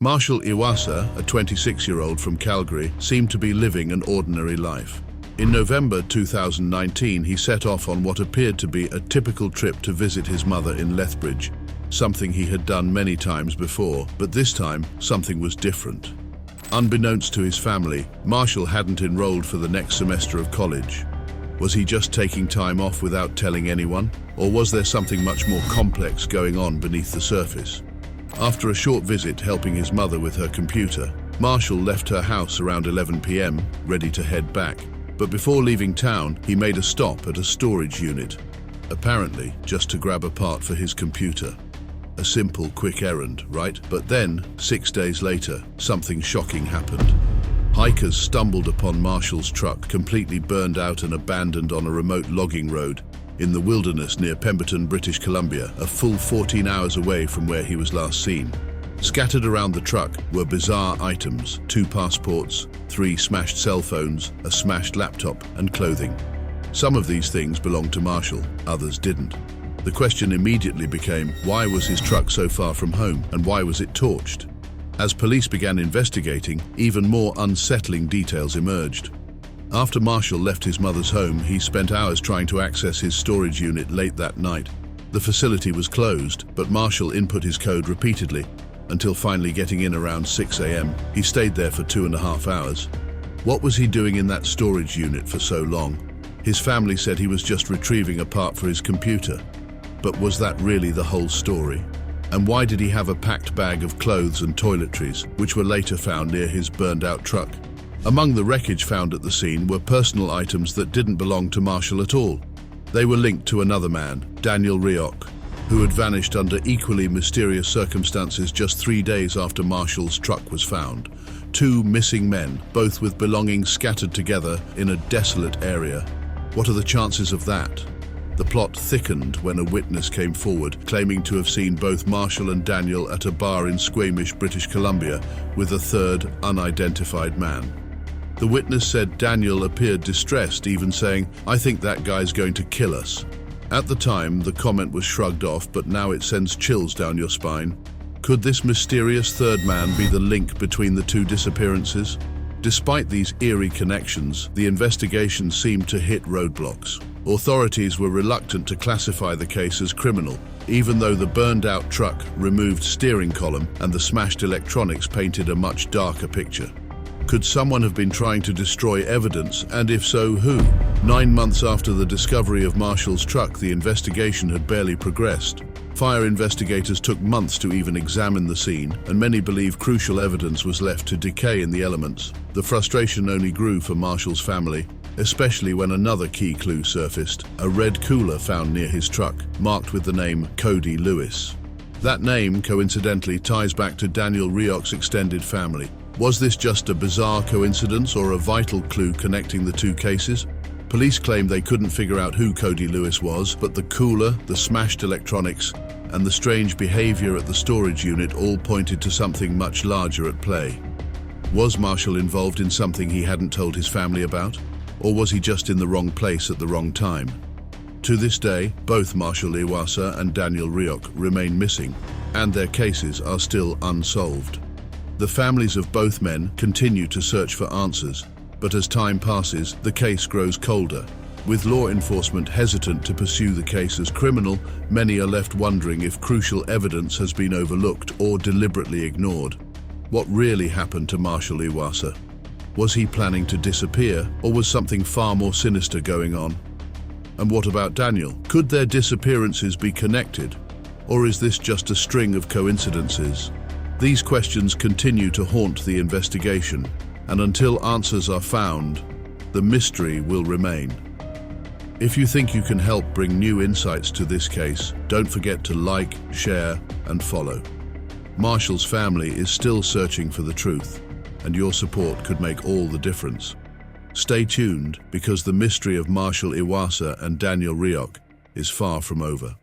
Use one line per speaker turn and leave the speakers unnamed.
Marshall Iwasa, a 26-year-old from Calgary, seemed to be living an ordinary life. In November 2019, he set off on what appeared to be a typical trip to visit his mother in Lethbridge, something he had done many times before, but this time, something was different. Unbeknownst to his family, Marshall hadn't enrolled for the next semester of college. Was he just taking time off without telling anyone? Or was there something much more complex going on beneath the surface? After a short visit helping his mother with her computer, Marshall left her house around 11 p.m, ready to head back. But before leaving town, he made a stop at a storage unit, apparently just to grab a part for his computer. A simple, quick errand, right? But then, 6 days later, something shocking happened. Hikers stumbled upon Marshall's truck, completely burned out and abandoned on a remote logging road in the wilderness near Pemberton, British Columbia, a full 14 hours away from where he was last seen. Scattered around the truck were bizarre items: 2 passports, 3 smashed cell phones, a smashed laptop, and clothing. Some of these things belonged to Marshall, others didn't. The question immediately became, why was his truck so far from home, and why was it torched? As police began investigating, even more unsettling details emerged. After Marshall left his mother's home, he spent hours trying to access his storage unit late that night. The facility was closed, but Marshall input his code repeatedly, until finally getting in around 6 a.m. He stayed there for 2.5 hours. What was he doing in that storage unit for so long? His family said he was just retrieving a part for his computer. But was that really the whole story? And why did he have a packed bag of clothes and toiletries, which were later found near his burned-out truck? Among the wreckage found at the scene were personal items that didn't belong to Marshall at all. They were linked to another man, Daniel Rioch, who had vanished under equally mysterious circumstances just 3 days after Marshall's truck was found. 2 missing men, both with belongings scattered together in a desolate area. What are the chances of that? The plot thickened when a witness came forward, claiming to have seen both Marshall and Daniel at a bar in Squamish, British Columbia, with a third, unidentified man. The witness said Daniel appeared distressed, even saying, "I think that guy's going to kill us." At the time, the comment was shrugged off, but now it sends chills down your spine. Could this mysterious third man be the link between the 2 disappearances? Despite these eerie connections, the investigation seemed to hit roadblocks. Authorities were reluctant to classify the case as criminal, even though the burned-out truck, removed steering column, and the smashed electronics painted a much darker picture. Could someone have been trying to destroy evidence, and if so, who? 9 months after the discovery of Marshall's truck, the investigation had barely progressed. Fire investigators took months to even examine the scene, and many believe crucial evidence was left to decay in the elements. The frustration only grew for Marshall's family, especially when another key clue surfaced: a red cooler found near his truck, marked with the name Cody Lewis. That name, coincidentally, ties back to Daniel Rioch's extended family. Was this just a bizarre coincidence or a vital clue connecting the 2 cases? Police claimed they couldn't figure out who Cody Lewis was, but the cooler, the smashed electronics, and the strange behavior at the storage unit all pointed to something much larger at play. Was Marshall involved in something he hadn't told his family about? Or was he just in the wrong place at the wrong time? To this day, both Marshall Iwasa and Daniel Rioch remain missing, and their cases are still unsolved. The families of both men continue to search for answers, but as time passes, the case grows colder. With law enforcement hesitant to pursue the case as criminal, many are left wondering if crucial evidence has been overlooked or deliberately ignored. What really happened to Marshall Iwasa? Was he planning to disappear, or was something far more sinister going on? And what about Daniel? Could their disappearances be connected? Or is this just a string of coincidences? These questions continue to haunt the investigation, and until answers are found, the mystery will remain. If you think you can help bring new insights to this case, don't forget to like, share, and follow. Marshall's family is still searching for the truth, and your support could make all the difference. Stay tuned, because the mystery of Marshall Iwasa and Daniel Rioch is far from over.